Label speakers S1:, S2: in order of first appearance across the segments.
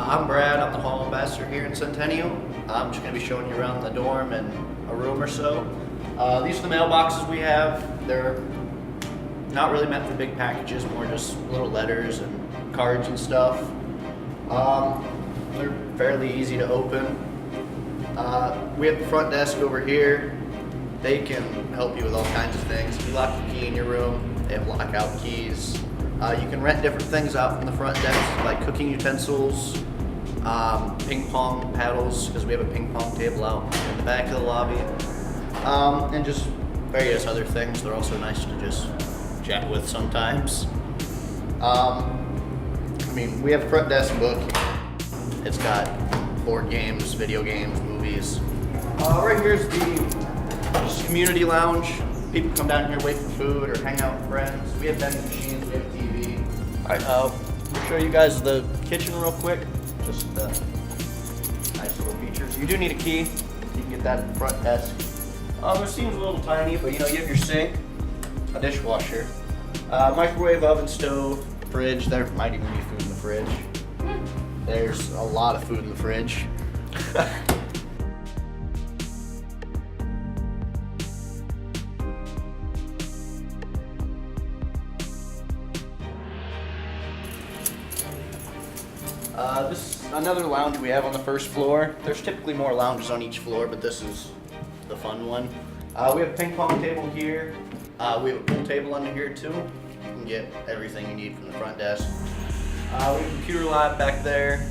S1: I'm Brad, I'm the hall ambassador here in Centennial. I'm just going to be showing you around the dorm and a room or so. These are the mailboxes we have. They're not really meant for big packages, more just little letters and cards and stuff. They're fairly easy to open. We have the front desk over here. They can help you with all kinds of things. If you lock your key in your room, they have lockout keys. You can rent different things out from the front desk, like cooking utensils, ping pong paddles, because we have a ping pong table out in the back of the lobby, and just various other things. They're also nice to just chat with sometimes. We have a front desk book. It's got board games, video games, movies. Right here's the community lounge. People come down here, wait for food or hang out with friends. We have vending machines, we have a TV. All right, I'll show you guys the kitchen real quick. Just nice little features. You do need a key. You can get that at the front desk. It seems a little tiny, but you have your sink, a dishwasher, microwave, oven, stove, fridge. There might even be food in the fridge. There's a lot of food in the fridge. This is another lounge we have on the first floor. There's typically more lounges on each floor, but this is the fun one. We have a ping pong table here. We have a pool table under here too. You can get everything you need from the front desk. We have a computer lab back there.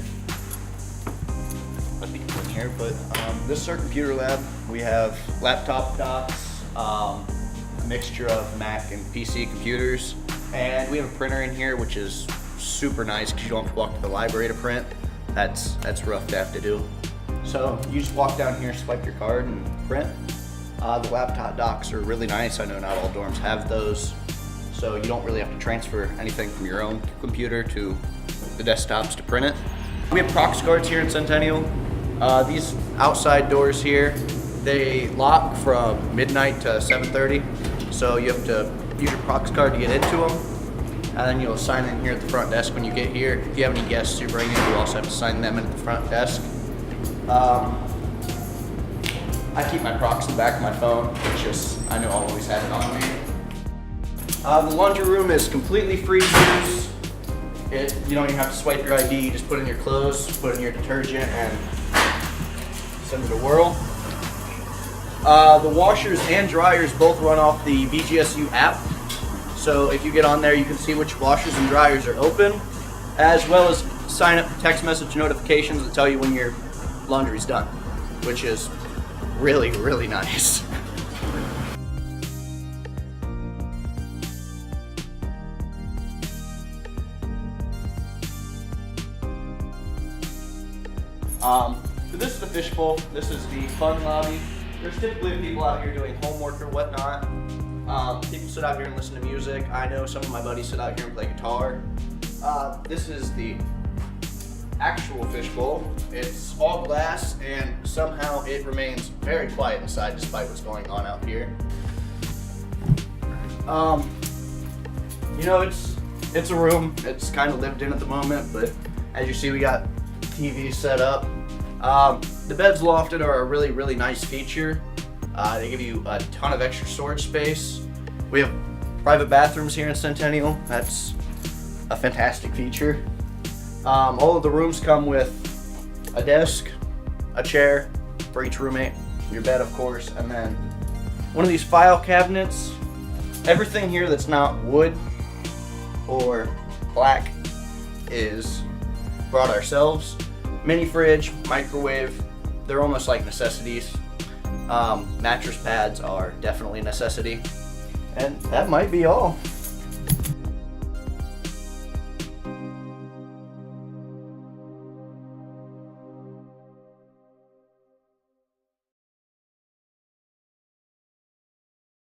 S1: I think it's in here, but this is our computer lab. We have laptop docks, a mixture of Mac and PC computers, and we have a printer in here, which is super nice because you don't have to walk to the library to print. That's rough to have to do. So you just walk down here, swipe your card, and print. The laptop docks are really nice. I know not all dorms have those, so you don't really have to transfer anything from your own computer to the desktops to print it. We have prox guards here in Centennial. These outside doors here, they lock from midnight to 7:30, so you have to use your prox card to get into them. And then you'll sign in here at the front desk when you get here. If you have any guests you bring in, you also have to sign them in at the front desk. I keep my prox in the back of my phone. It's just, I know I'll always have it on me. The laundry room is completely free to use. You don't even have to swipe your ID. You just put in your clothes, put in your detergent, and send it a whirl. The washers and dryers both run off the BGSU app. So if you get on there, you can see which washers and dryers are open, as well as sign up for text message notifications that tell you when your laundry's done, which is really, really nice. So this is the fishbowl. This is the fun lobby. There's typically people out here doing homework or whatnot. People sit out here and listen to music. I know some of my buddies sit out here and play guitar. This is the actual fishbowl. It's all glass, and somehow it remains very quiet inside despite what's going on out here. It's a room. It's kind of lived in at the moment, but as you see, we got TV set up. The beds lofted are a really, really nice feature. They give you a ton of extra storage space. We have private bathrooms here in Centennial. That's a fantastic feature. All of the rooms come with a desk, a chair for each roommate, your bed of course, and then one of these file cabinets. Everything here that's not wood or black is brought ourselves. Mini fridge, microwave, they're almost like necessities. Mattress pads are definitely a necessity. And that might be all.